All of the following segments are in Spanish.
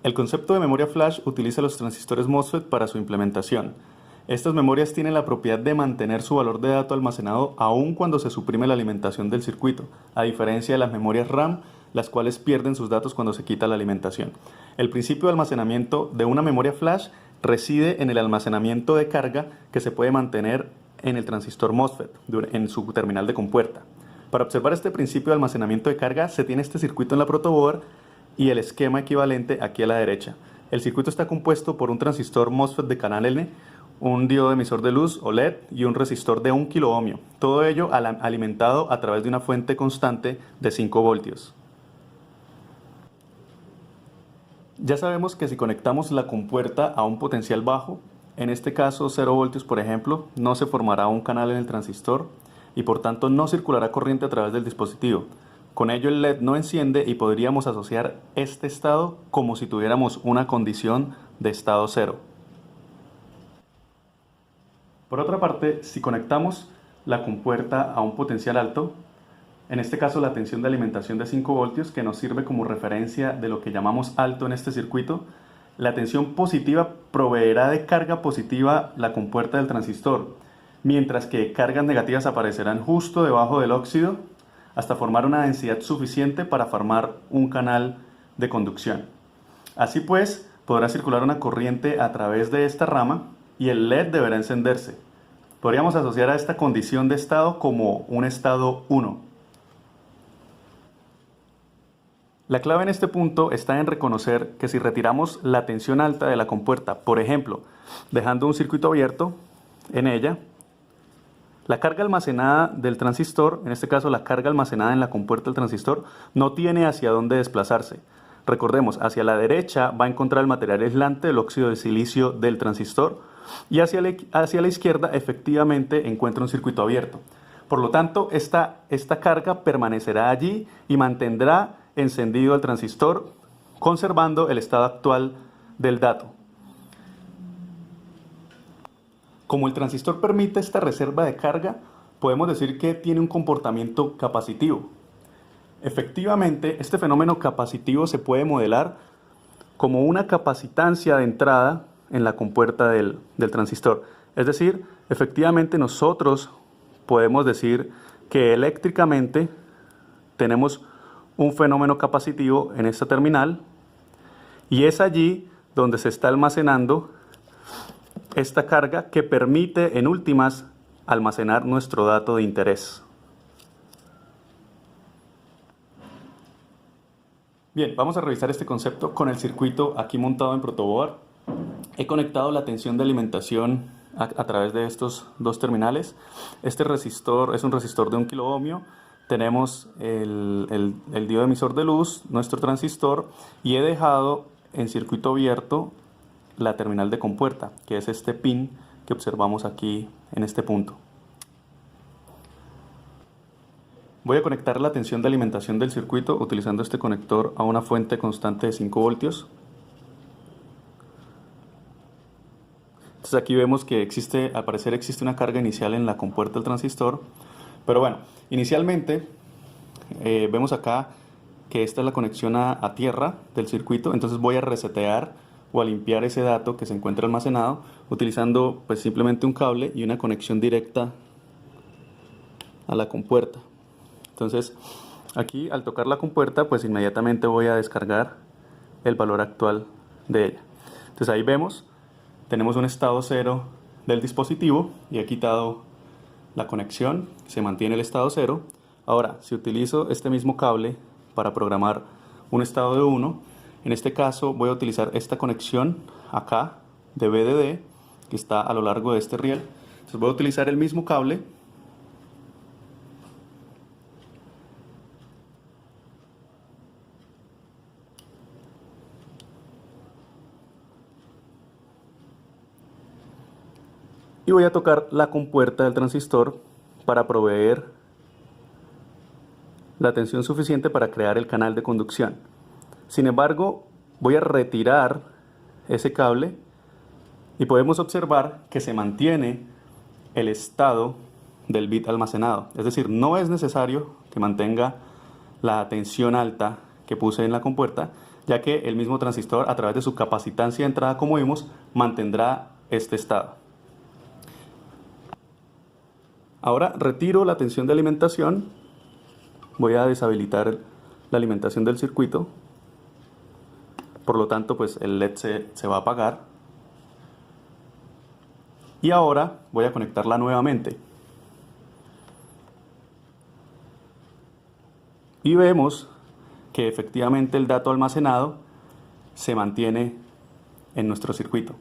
El concepto de memoria flash utiliza los transistores MOSFET para su implementación. Estas memorias tienen la propiedad de mantener su valor de dato almacenado aun cuando se suprime la alimentación del circuito, a diferencia de las memorias RAM, las cuales pierden sus datos cuando se quita la alimentación. El principio de almacenamiento de una memoria flash reside en el almacenamiento de carga que se puede mantener en el transistor MOSFET, en su terminal de compuerta. Para observar este principio de almacenamiento de carga se tiene este circuito en la protoboard y el esquema equivalente aquí a la derecha. El circuito está compuesto por un transistor MOSFET de canal N, un diodo emisor de luz o LED y un resistor de 1 kiloohmio. Todo ello alimentado a través de una fuente constante de 5 voltios. Ya sabemos que si conectamos la compuerta a un potencial bajo, en este caso 0 voltios por ejemplo, no se formará un canal en el transistor y por tanto no circulará corriente a través del dispositivo. Con ello el LED no enciende y podríamos asociar este estado como si tuviéramos una condición de estado 0. Por otra parte, si conectamos la compuerta a un potencial alto, en este caso la tensión de alimentación de 5 voltios que nos sirve como referencia de lo que llamamos alto en este circuito, la tensión positiva proveerá de carga positiva la compuerta del transistor, mientras que cargas negativas aparecerán justo debajo del óxido hasta formar una densidad suficiente para formar un canal de conducción. Así pues, podrá circular una corriente a través de esta rama y el LED deberá encenderse. Podríamos asociar a esta condición de estado como un estado 1. La clave en este punto está en reconocer que si retiramos la tensión alta de la compuerta, por ejemplo, dejando un circuito abierto en ella, la carga almacenada del transistor, en este caso la carga almacenada en la compuerta del transistor, no tiene hacia dónde desplazarse. Recordemos, hacia la derecha va a encontrar el material aislante, el óxido de silicio del transistor, y hacia la izquierda efectivamente encuentra un circuito abierto. Por lo tanto, esta carga permanecerá allí y mantendrá encendido el transistor, conservando el estado actual del dato. Como el transistor permite esta reserva de carga, podemos decir que tiene un comportamiento capacitivo. Efectivamente, este fenómeno capacitivo se puede modelar como una capacitancia de entrada en la compuerta del transistor. Es decir, efectivamente nosotros podemos decir que eléctricamente tenemos un fenómeno capacitivo en esta terminal y es allí donde se está almacenando esta carga que permite en últimas almacenar nuestro dato de interés. Bien, vamos a revisar este concepto con el circuito aquí montado en protoboard. He conectado la tensión de alimentación a través de estos dos terminales. Este resistor es un resistor de 1 kiloohmio. Tenemos el diodo emisor de luz, nuestro transistor, y he dejado en circuito abierto la terminal de compuerta, que es este pin que observamos aquí en este punto. Voy a conectar la tensión de alimentación del circuito utilizando este conector a una fuente constante de 5 voltios. Entonces aquí vemos que al parecer existe una carga inicial en la compuerta del transistor. Pero bueno, inicialmente vemos acá que esta es la conexión a tierra del circuito. Entonces voy a resetear o a limpiar ese dato que se encuentra almacenado utilizando pues simplemente un cable y una conexión directa a la compuerta. Entonces aquí al tocar la compuerta pues inmediatamente voy a descargar el valor actual de ella. Entonces ahí vemos, tenemos un estado 0 del dispositivo y he quitado la conexión, se mantiene el estado 0. Ahora, si utilizo este mismo cable para programar un estado de 1, en este caso voy a utilizar esta conexión acá de VDD que está a lo largo de este riel. Entonces voy a utilizar el mismo cable y voy a tocar la compuerta del transistor para proveer la tensión suficiente para crear el canal de conducción. Sin embargo, voy a retirar ese cable y podemos observar que se mantiene el estado del bit almacenado. Es decir, no es necesario que mantenga la tensión alta que puse en la compuerta, ya que el mismo transistor, a través de su capacitancia de entrada, como vimos, mantendrá este estado. Ahora retiro la tensión de alimentación, voy a deshabilitar la alimentación del circuito, por lo tanto pues el LED se va a apagar. Y ahora voy a conectarla nuevamente. Y vemos que efectivamente el dato almacenado se mantiene en nuestro circuito.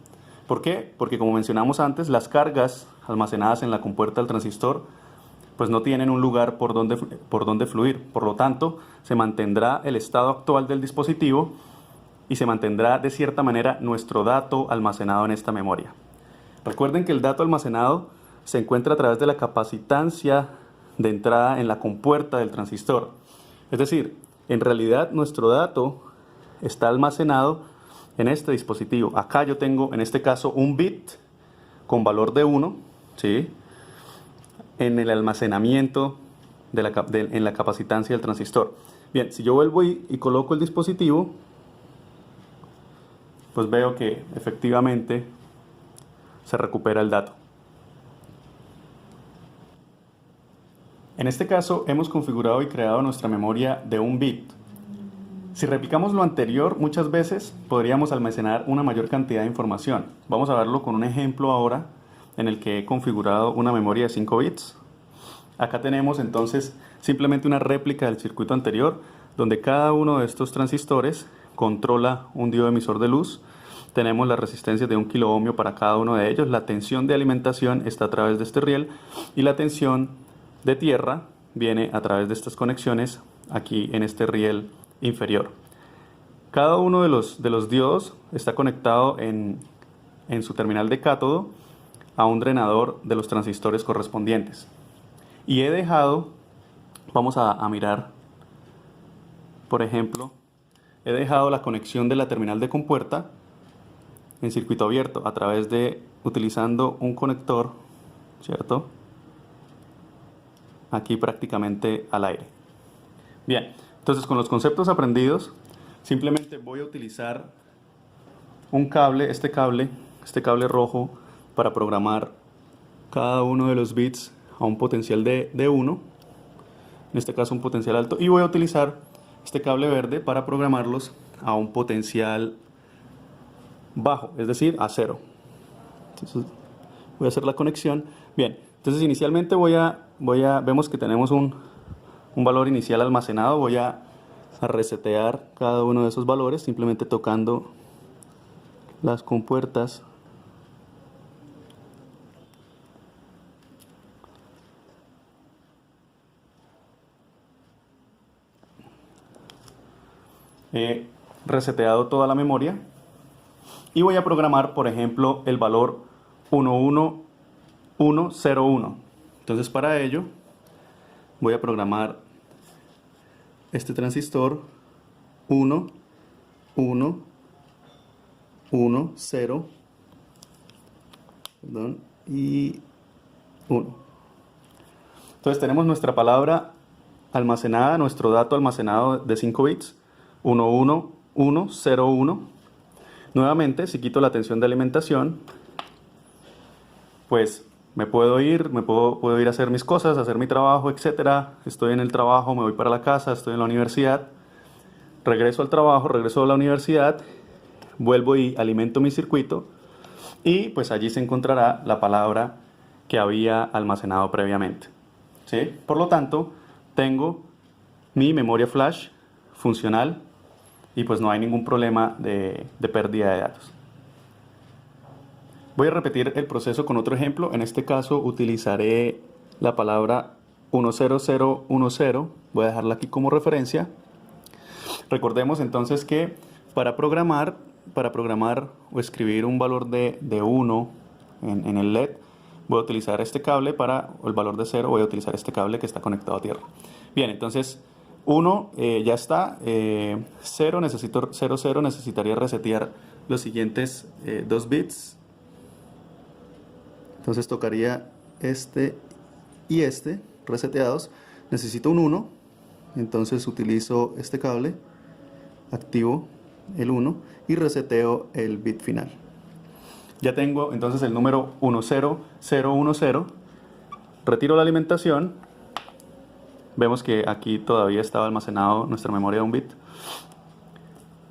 ¿Por qué? Porque como mencionamos antes, las cargas almacenadas en la compuerta del transistor pues no tienen un lugar por donde fluir. Por lo tanto, se mantendrá el estado actual del dispositivo y se mantendrá de cierta manera nuestro dato almacenado en esta memoria. Recuerden que el dato almacenado se encuentra a través de la capacitancia de entrada en la compuerta del transistor. Es decir, en realidad nuestro dato está almacenado en este dispositivo. Acá yo tengo, en este caso, un bit con valor de 1, ¿sí?, en el almacenamiento en la capacitancia del transistor. Bien, si yo vuelvo y coloco el dispositivo, pues veo que efectivamente se recupera el dato. En este caso hemos configurado y creado nuestra memoria de 1 bit. Si replicamos lo anterior, muchas veces podríamos almacenar una mayor cantidad de información. Vamos a verlo con un ejemplo ahora en el que he configurado una memoria de 5 bits. Acá tenemos entonces simplemente una réplica del circuito anterior, donde cada uno de estos transistores controla un diodo emisor de luz. Tenemos la resistencia de 1 kilo ohmio para cada uno de ellos. La tensión de alimentación está a través de este riel y la tensión de tierra viene a través de estas conexiones aquí en este riel inferior. Cada uno de los diodos está conectado en su terminal de cátodo a un drenador de los transistores correspondientes. Y he dejado, vamos a mirar, por ejemplo, he dejado la conexión de la terminal de compuerta en circuito abierto a través de, utilizando un conector, ¿cierto?, aquí prácticamente al aire. Bien, entonces con los conceptos aprendidos, simplemente voy a utilizar un cable, este cable rojo, para programar cada uno de los bits a un potencial de 1, en este caso un potencial alto, y voy a utilizar este cable verde para programarlos a un potencial bajo, es decir, a 0. Entonces voy a hacer la conexión. Bien, entonces inicialmente vemos que tenemos un valor inicial almacenado. Voy a resetear cada uno de esos valores simplemente tocando las compuertas. He reseteado toda la memoria y voy a programar, por ejemplo, el valor 11101. Entonces, para ello voy a programar este transistor 1, 1, 1, 0, perdón, y 1. Entonces tenemos nuestra palabra almacenada, nuestro dato almacenado de 5 bits, 11101. Nuevamente, si quito la tensión de alimentación, pues puedo ir a hacer mis cosas, hacer mi trabajo, etcétera. Estoy en el trabajo, me voy para la casa, estoy en la universidad, regreso al trabajo, regreso a la universidad, vuelvo y alimento mi circuito y pues allí se encontrará la palabra que había almacenado previamente, ¿sí? Por lo tanto, tengo mi memoria flash funcional y pues no hay ningún problema de pérdida de datos. Voy a repetir el proceso con otro ejemplo. En este caso utilizaré la palabra 10010. Voy a dejarla aquí como referencia. Recordemos entonces que para programar o escribir un valor de 1 en el LED, voy a utilizar este cable. Para el valor de 0 voy a utilizar este cable que está conectado a tierra. Bien, entonces 1 ya está. 0 necesitaría resetear los siguientes 2 bits. Entonces tocaría este y este reseteados. Necesito un 1, entonces utilizo este cable, activo el 1 y reseteo el bit final. Ya tengo entonces el número 10010. Retiro la alimentación. Vemos que aquí todavía estaba almacenado nuestra memoria de un bit.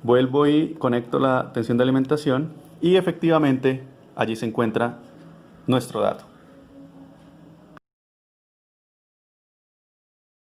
Vuelvo y conecto la tensión de alimentación y efectivamente allí se encuentra nuestro dato.